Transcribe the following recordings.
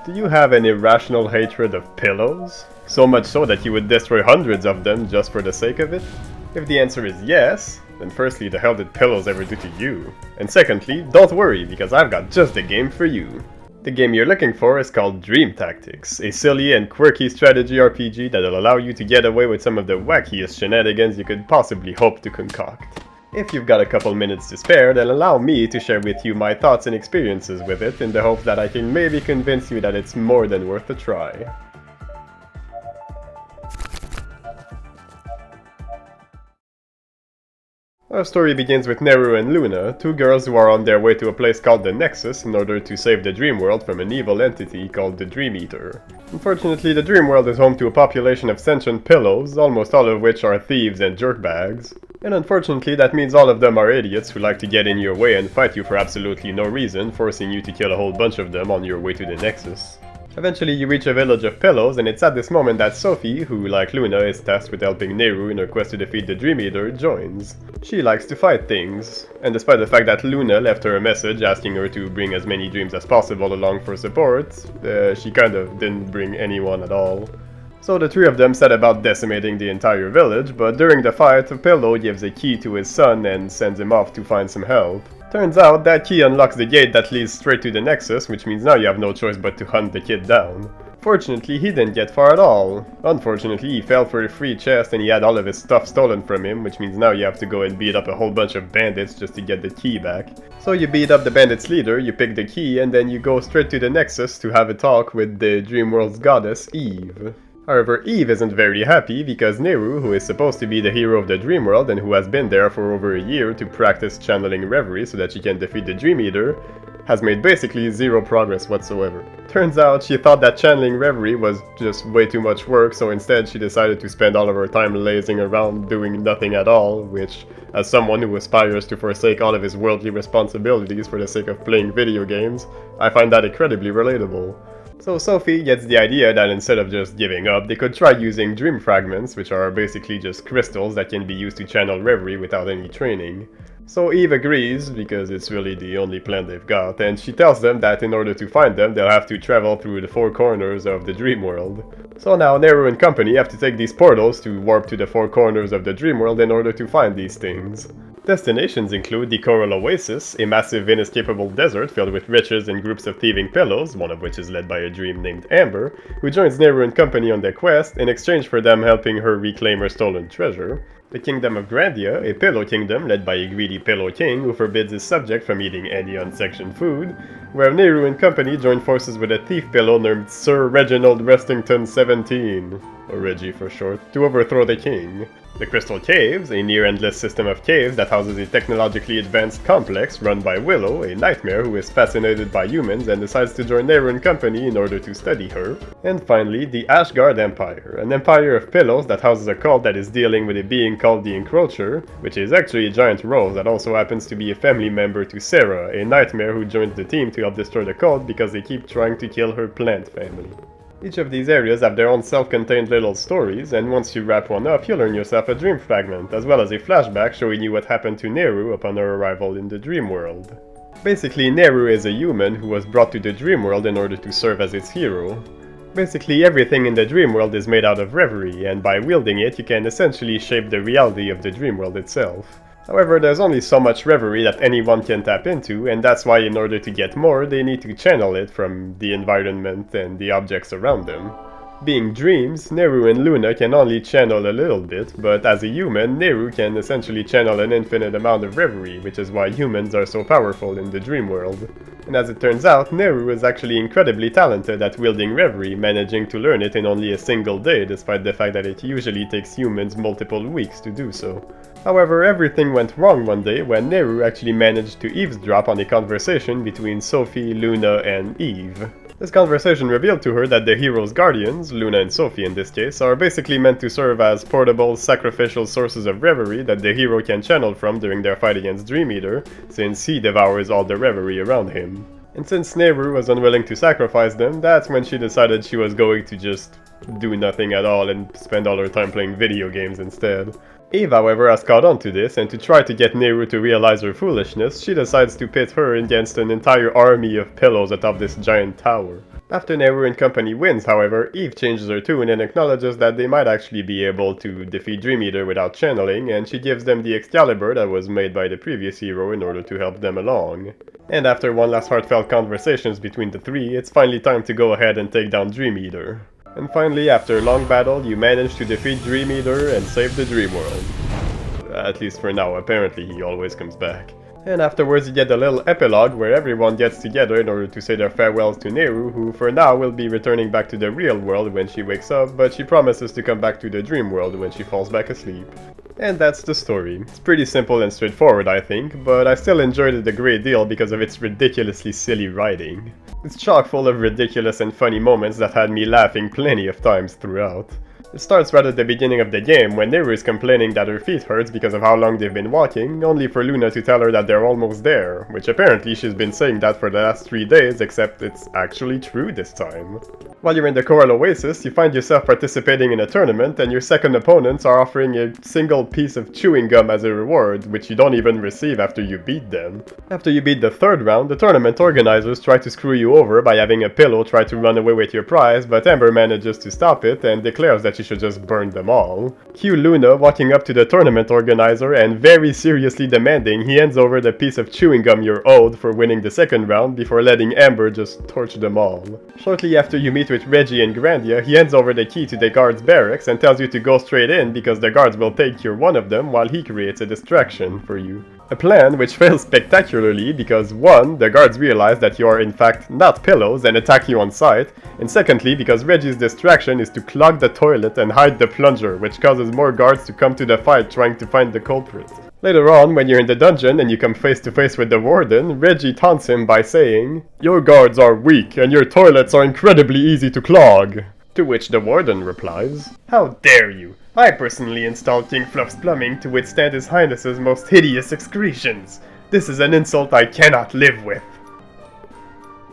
Do you have an irrational hatred of pillows? So much so that you would destroy hundreds of them just for the sake of it? If the answer is yes, then firstly, the hell did pillows ever do to you? And secondly, don't worry, because I've got just the game for you. The game you're looking for is called Dream Tactics, a silly and quirky strategy RPG that'll allow you to get away with some of the wackiest shenanigans you could possibly hope to concoct. If you've got a couple minutes to spare, then allow me to share with you my thoughts and experiences with it in the hope that I can maybe convince you that it's more than worth a try. Our story begins with Neru and Luna, two girls who are on their way to a place called the Nexus in order to save the dream world from an evil entity called the Dream Eater. Unfortunately, the dream world is home to a population of sentient pillows, almost all of which are thieves and jerkbags. And unfortunately, that means all of them are idiots who like to get in your way and fight you for absolutely no reason, forcing you to kill a whole bunch of them on your way to the Nexus. Eventually, you reach a village of pillows, and it's at this moment that Sophie, who, like Luna, is tasked with helping Neru in her quest to defeat the Dream Eater, joins. She likes to fight things, and despite the fact that Luna left her a message asking her to bring as many dreams as possible along for support, she kind of didn't bring anyone at all. So the three of them set about decimating the entire village, but during the fight, Pillow gives a key to his son and sends him off to find some help. Turns out that key unlocks the gate that leads straight to the Nexus, which means now you have no choice but to hunt the kid down. Fortunately, he didn't get far at all. Unfortunately, he fell for a free chest and he had all of his stuff stolen from him, which means now you have to go and beat up a whole bunch of bandits just to get the key back. So you beat up the bandits' leader, you pick the key, and then you go straight to the Nexus to have a talk with the dream world's goddess, Eve. However, Eve isn't very happy because Neru, who is supposed to be the hero of the dream world and who has been there for over a year to practice channeling Reverie so that she can defeat the Dream Eater, has made basically zero progress whatsoever. Turns out she thought that channeling Reverie was just way too much work, so instead she decided to spend all of her time lazing around doing nothing at all, which, as someone who aspires to forsake all of his worldly responsibilities for the sake of playing video games, I find that incredibly relatable. So Sophie gets the idea that instead of just giving up, they could try using dream fragments, which are basically just crystals that can be used to channel Reverie without any training. So Eve agrees, because it's really the only plan they've got, and she tells them that in order to find them, they'll have to travel through the four corners of the dream world. So now Neru and company have to take these portals to warp to the four corners of the dream world in order to find these things. Destinations include the Coral Oasis, a massive inescapable desert filled with riches and groups of thieving pillows, one of which is led by a dream named Amber, who joins Neru and company on their quest in exchange for them helping her reclaim her stolen treasure. The Kingdom of Grandia, a pillow kingdom led by a greedy pillow king who forbids his subject from eating any unsectioned food, where Neru and company join forces with a thief pillow named Sir Reginald Restington 17, or Reggie for short, to overthrow the king. The Crystal Caves, a near-endless system of caves that houses a technologically advanced complex run by Willow, a nightmare who is fascinated by humans and decides to join Neru and company in order to study her. And finally, the Ashgard Empire, an empire of pillows that houses a cult that is dealing with a being called the Encroacher, which is actually a giant rose that also happens to be a family member to Sarah, a nightmare who joins the team to help destroy the cult because they keep trying to kill her plant family. Each of these areas have their own self-contained little stories, and once you wrap one up, you'll earn yourself a dream fragment, as well as a flashback showing you what happened to Neru upon her arrival in the dream world. Basically, Neru is a human who was brought to the dream world in order to serve as its hero. Basically, everything in the dream world is made out of Reverie, and by wielding it, you can essentially shape the reality of the dream world itself. However, there's only so much Reverie that anyone can tap into, and that's why in order to get more, they need to channel it from the environment and the objects around them. Being dreams, Neru and Luna can only channel a little bit, but as a human, Neru can essentially channel an infinite amount of Reverie, which is why humans are so powerful in the dream world. And as it turns out, Neru is actually incredibly talented at wielding Reverie, managing to learn it in only a single day, despite the fact that it usually takes humans multiple weeks to do so. However, everything went wrong one day when Neru actually managed to eavesdrop on a conversation between Sophie, Luna, and Eve. This conversation revealed to her that the hero's guardians, Luna and Sophie in this case, are basically meant to serve as portable, sacrificial sources of Reverie that the hero can channel from during their fight against Dream Eater, since he devours all the Reverie around him. And since Neru was unwilling to sacrifice them, that's when she decided she was going to just do nothing at all and spend all her time playing video games instead. Eve, however, has caught on to this, and to try to get Neru to realize her foolishness, she decides to pit her against an entire army of pillows atop this giant tower. After Nehru and company wins, however, Eve changes her tune and acknowledges that they might actually be able to defeat Dream Eater without channeling, and she gives them the Excalibur that was made by the previous hero in order to help them along. And after one last heartfelt conversations between the three, it's finally time to go ahead and take down Dream Eater. And finally, after a long battle, you manage to defeat Dream Eater and save the Dream World. At least for now, apparently he always comes back. And afterwards you get a little epilogue where everyone gets together in order to say their farewells to Nehru, who for now will be returning back to the real world when she wakes up, but she promises to come back to the dream world when she falls back asleep. And that's the story. It's pretty simple and straightforward, I think, but I still enjoyed it a great deal because of its ridiculously silly writing. It's chock full of ridiculous and funny moments that had me laughing plenty of times throughout. It starts right at the beginning of the game when Nehru is complaining that her feet hurts because of how long they've been walking, only for Luna to tell her that they're almost there, which apparently she's been saying that for the last 3 days, except it's actually true this time. While you're in the Coral Oasis, you find yourself participating in a tournament and your second opponents are offering a single piece of chewing gum as a reward, which you don't even receive after you beat them. After you beat the third round, the tournament organizers try to screw you over by having a pillow try to run away with your prize, but Amber manages to stop it and declares that you should just burn them all. Cue Luna walking up to the tournament organizer and very seriously demanding he hands over the piece of chewing gum you're owed for winning the second round before letting Amber just torch them all. Shortly after you meet with Reggie and Grandia, he hands over the key to the guards' barracks and tells you to go straight in because the guards will take you're one of them while he creates a distraction for you. A plan which fails spectacularly because 1. The guards realize that you are in fact not pillows and attack you on sight, and secondly because Reggie's distraction is to clog the toilet and hide the plunger, which causes more guards to come to the fight trying to find the culprit. Later on, when you're in the dungeon and you come face to face with the warden, Reggie taunts him by saying, "Your guards are weak and your toilets are incredibly easy to clog." To which the warden replies, "How dare you! I personally installed King Fluff's plumbing to withstand His Highness's most hideous excretions. This is an insult I cannot live with."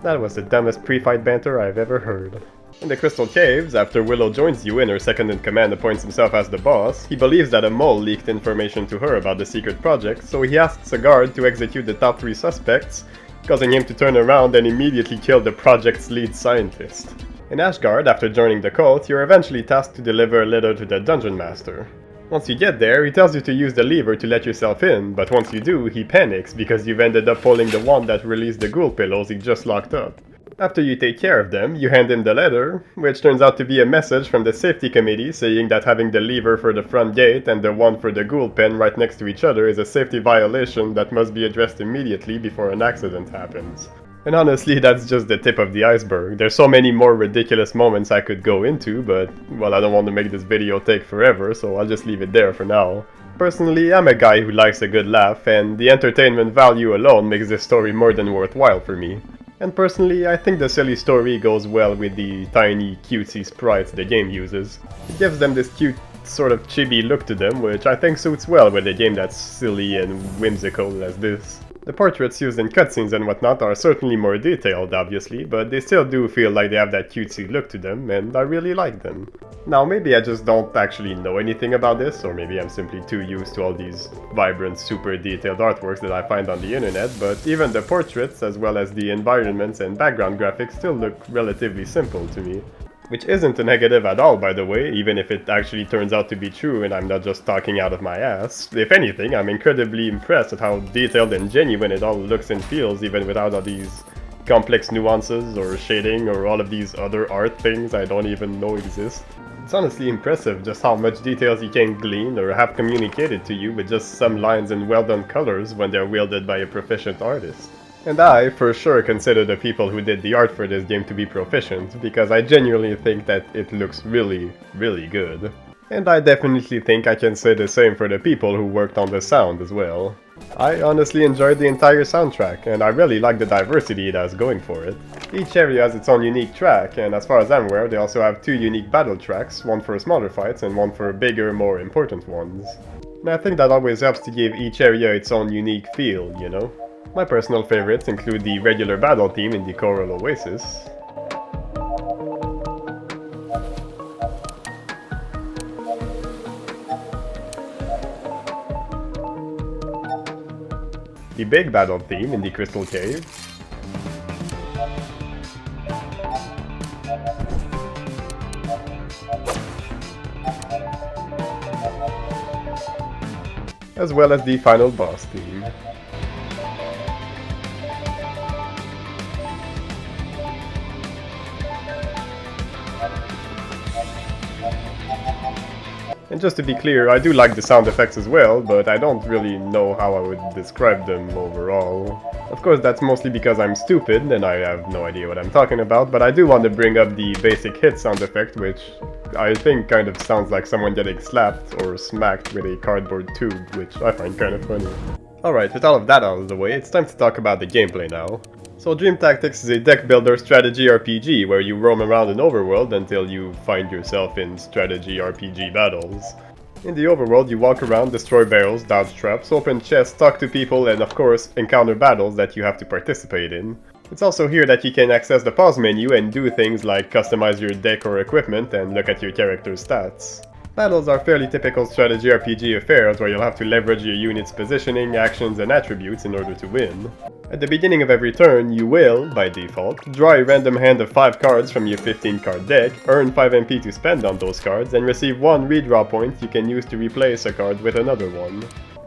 That was the dumbest pre-fight banter I've ever heard. In the Crystal Caves, after Willow joins you and her second-in-command appoints himself as the boss, he believes that a mole leaked information to her about the secret project, so he asks a guard to execute the top 3 suspects, causing him to turn around and immediately kill the project's lead scientist. In Ashgard, after joining the cult, you're eventually tasked to deliver a letter to the Dungeon Master. Once you get there, he tells you to use the lever to let yourself in, but once you do, he panics because you've ended up pulling the wand that released the ghoul pillows he just locked up. After you take care of them, you hand him the letter, which turns out to be a message from the safety committee saying that having the lever for the front gate and the one for the ghoul pen right next to each other is a safety violation that must be addressed immediately before an accident happens. And honestly, that's just the tip of the iceberg. There's so many more ridiculous moments I could go into, but, well, I don't want to make this video take forever, so I'll just leave it there for now. Personally, I'm a guy who likes a good laugh, and the entertainment value alone makes this story more than worthwhile for me. And personally, I think the silly story goes well with the tiny, cutesy sprites the game uses. It gives them this cute, sort of chibi look to them, which I think suits well with a game that's silly and whimsical as this. The portraits used in cutscenes and whatnot are certainly more detailed, obviously, but they still do feel like they have that cutesy look to them, and I really like them. Now, maybe I just don't actually know anything about this, or maybe I'm simply too used to all these vibrant, super detailed artworks that I find on the internet, but even the portraits, as well as the environments and background graphics, still look relatively simple to me. Which isn't a negative at all, by the way, even if it actually turns out to be true and I'm not just talking out of my ass. If anything, I'm incredibly impressed at how detailed and genuine it all looks and feels, even without all these complex nuances or shading or all of these other art things I don't even know exist. It's honestly impressive just how much details you can glean or have communicated to you with just some lines and well-done colors when they're wielded by a proficient artist. And I, for sure, consider the people who did the art for this game to be proficient, because I genuinely think that it looks really, really good. And I definitely think I can say the same for the people who worked on the sound as well. I honestly enjoyed the entire soundtrack, and I really like the diversity it has going for it. Each area has its own unique track, and as far as I'm aware, they also have 2 unique battle tracks, one for smaller fights and one for bigger, more important ones. And I think that always helps to give each area its own unique feel, you know? My personal favorites include the regular battle theme in the Coral Oasis, the big battle theme in the Crystal Cave, as well as the final boss theme. And just to be clear, I do like the sound effects as well, but I don't really know how I would describe them overall. Of course, that's mostly because I'm stupid and I have no idea what I'm talking about, but I do want to bring up the basic hit sound effect, which I think kind of sounds like someone getting slapped or smacked with a cardboard tube, which I find kind of funny. Alright, with all of that out of the way, it's time to talk about the gameplay now. So Dream Tactics is a deck builder strategy RPG where you roam around an overworld until you find yourself in strategy RPG battles. In the overworld, you walk around, destroy barrels, dodge traps, open chests, talk to people, and of course, encounter battles that you have to participate in. It's also here that you can access the pause menu and do things like customize your deck or equipment and look at your character's stats. Battles are fairly typical strategy RPG affairs where you'll have to leverage your unit's positioning, actions, and attributes in order to win. At the beginning of every turn, you will, by default, draw a random hand of 5 cards from your 15-card deck, earn 5 MP to spend on those cards, and receive 1 redraw point you can use to replace a card with another one.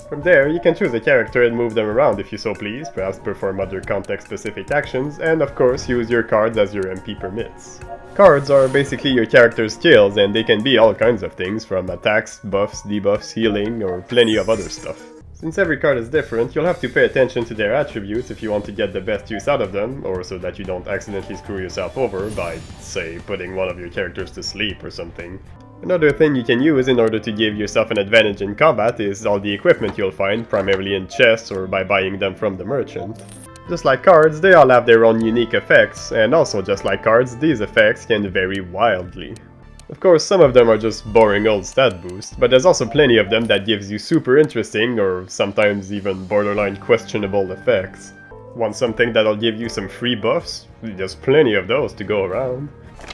From there, you can choose a character and move them around if you so please, perhaps perform other context-specific actions, and of course use your cards as your MP permits. Cards are basically your character's skills, and they can be all kinds of things, from attacks, buffs, debuffs, healing, or plenty of other stuff. Since every card is different, you'll have to pay attention to their attributes if you want to get the best use out of them, or so that you don't accidentally screw yourself over by, say, putting one of your characters to sleep or something. Another thing you can use in order to give yourself an advantage in combat is all the equipment you'll find, primarily in chests or by buying them from the merchant. Just like cards, they all have their own unique effects, and also just like cards, these effects can vary wildly. Of course, some of them are just boring old stat boosts, but there's also plenty of them that gives you super interesting or sometimes even borderline questionable effects. Want something that'll give you some free buffs? There's plenty of those to go around.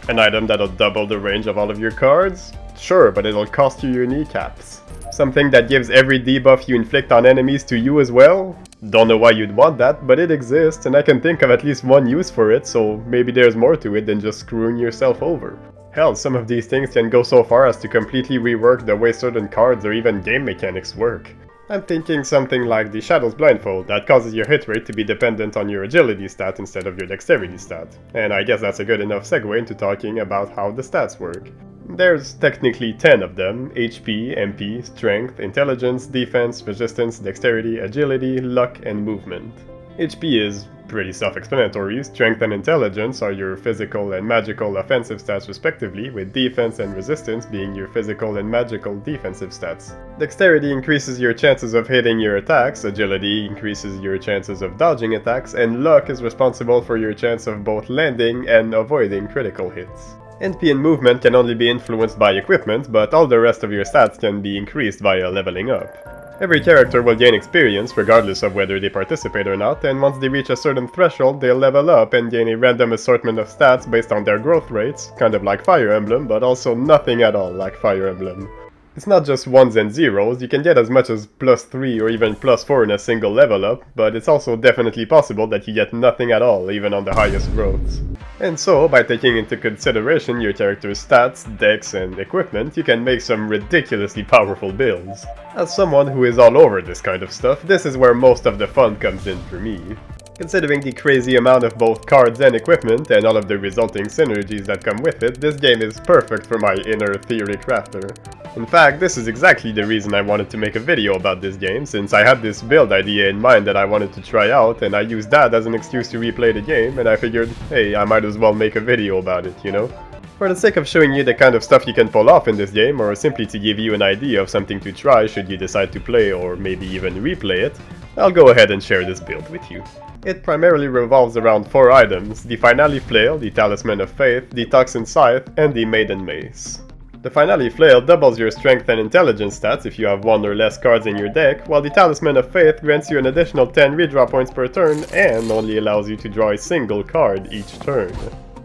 An item that'll double the range of all of your cards? Sure, but it'll cost you your kneecaps. Something that gives every debuff you inflict on enemies to you as well? Don't know why you'd want that, but it exists, and I can think of at least one use for it, so maybe there's more to it than just screwing yourself over. Hell, some of these things can go so far as to completely rework the way certain cards or even game mechanics work. I'm thinking something like the Shadow's Blindfold that causes your hit rate to be dependent on your agility stat instead of your dexterity stat, and I guess that's a good enough segue into talking about how the stats work. There's technically 10 of them: HP, MP, Strength, Intelligence, Defense, Resistance, Dexterity, Agility, Luck, and Movement. HP is pretty self-explanatory. Strength and Intelligence are your physical and magical offensive stats respectively, with Defense and Resistance being your physical and magical defensive stats. Dexterity increases your chances of hitting your attacks, Agility increases your chances of dodging attacks, and Luck is responsible for your chance of both landing and avoiding critical hits. NP and Movement can only be influenced by equipment, but all the rest of your stats can be increased via leveling up. Every character will gain experience regardless of whether they participate or not, and once they reach a certain threshold, they'll level up and gain a random assortment of stats based on their growth rates, kind of like Fire Emblem, but also nothing at all like Fire Emblem. It's not just ones and zeros, you can get as much as +3 or even +4 in a single level up, but it's also definitely possible that you get nothing at all, even on the highest growths. And so, by taking into consideration your character's stats, decks, and equipment, you can make some ridiculously powerful builds. As someone who is all over this kind of stuff, this is where most of the fun comes in for me. Considering the crazy amount of both cards and equipment, and all of the resulting synergies that come with it, this game is perfect for my inner theory crafter. In fact, this is exactly the reason I wanted to make a video about this game, since I had this build idea in mind that I wanted to try out, and I used that as an excuse to replay the game, and I figured, hey, I might as well make a video about it, you know? For the sake of showing you the kind of stuff you can pull off in this game, or simply to give you an idea of something to try should you decide to play or maybe even replay it, I'll go ahead and share this build with you. It primarily revolves around 4 items: the Finale Flail, the Talisman of Faith, the Toxin Scythe, and the Maiden Mace. The Finale Flail doubles your Strength and Intelligence stats if you have 1 or less cards in your deck, while the Talisman of Faith grants you an additional 10 redraw points per turn and only allows you to draw a single card each turn.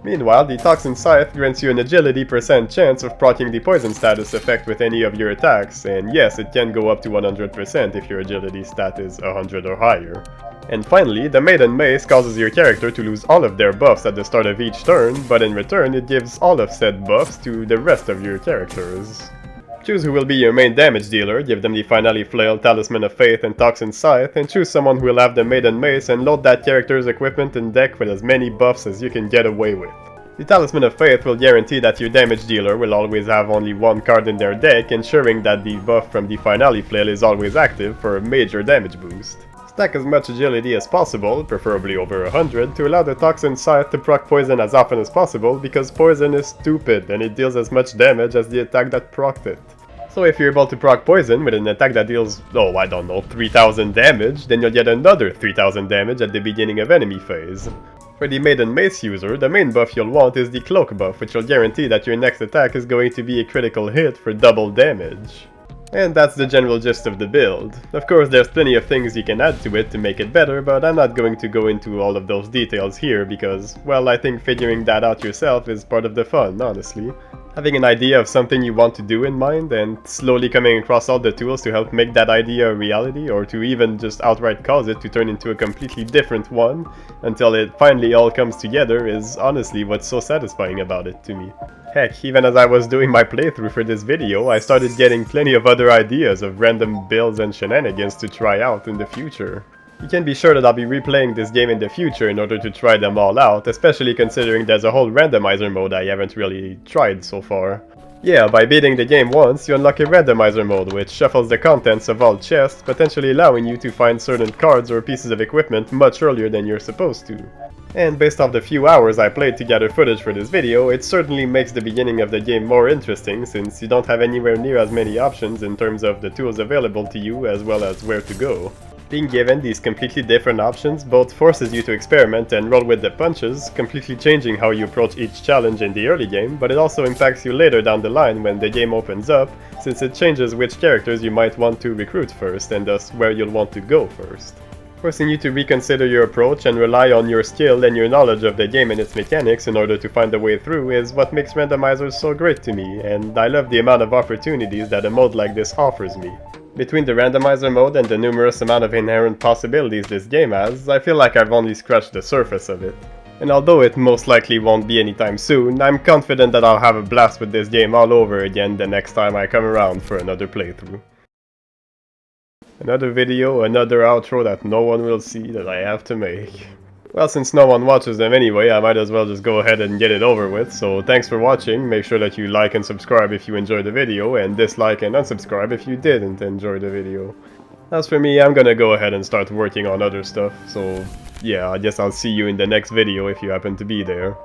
Meanwhile, the Toxin Scythe grants you an agility % chance of proccing the poison status effect with any of your attacks, and yes, it can go up to 100% if your agility stat is 100 or higher. And finally, the Maiden Mace causes your character to lose all of their buffs at the start of each turn, but in return it gives all of said buffs to the rest of your characters. Choose who will be your main damage dealer, give them the Finale Flail, Talisman of Faith, and Toxin Scythe, and choose someone who will have the Maiden Mace and load that character's equipment and deck with as many buffs as you can get away with. The Talisman of Faith will guarantee that your damage dealer will always have only one card in their deck, ensuring that the buff from the Finale Flail is always active for a major damage boost. Stack as much agility as possible, preferably over 100, to allow the Toxin Scythe to proc poison as often as possible, because poison is stupid and it deals as much damage as the attack that procced it. So if you're able to proc poison with an attack that deals, oh I don't know, 3000 damage, then you'll get another 3000 damage at the beginning of enemy phase. For the Maiden Mace user, the main buff you'll want is the Cloak buff, which will guarantee that your next attack is going to be a critical hit for double damage. And that's the general gist of the build. Of course, there's plenty of things you can add to it to make it better, but I'm not going to go into all of those details here because, well, I think figuring that out yourself is part of the fun, honestly. Having an idea of something you want to do in mind and slowly coming across all the tools to help make that idea a reality, or to even just outright cause it to turn into a completely different one until it finally all comes together is honestly what's so satisfying about it to me. Heck, even as I was doing my playthrough for this video, I started getting plenty of other ideas of random builds and shenanigans to try out in the future. You can be sure that I'll be replaying this game in the future in order to try them all out, especially considering there's a whole randomizer mode I haven't really tried so far. Yeah, by beating the game once, you unlock a randomizer mode which shuffles the contents of all chests, potentially allowing you to find certain cards or pieces of equipment much earlier than you're supposed to. And based off the few hours I played to gather footage for this video, it certainly makes the beginning of the game more interesting since you don't have anywhere near as many options in terms of the tools available to you as well as where to go. Being given these completely different options both forces you to experiment and roll with the punches, completely changing how you approach each challenge in the early game, but it also impacts you later down the line when the game opens up, since it changes which characters you might want to recruit first and thus where you'll want to go first. Forcing you to reconsider your approach and rely on your skill and your knowledge of the game and its mechanics in order to find a way through is what makes randomizers so great to me, and I love the amount of opportunities that a mode like this offers me. Between the randomizer mode and the numerous amount of inherent possibilities this game has, I feel like I've only scratched the surface of it. And although it most likely won't be anytime soon, I'm confident that I'll have a blast with this game all over again the next time I come around for another playthrough. Another video, another outro that no one will see that I have to make. Well, since no one watches them anyway, I might as well just go ahead and get it over with, so thanks for watching, make sure that you like and subscribe if you enjoyed the video, and dislike and unsubscribe if you didn't enjoy the video. As for me, I'm gonna go ahead and start working on other stuff, so yeah, I guess I'll see you in the next video if you happen to be there.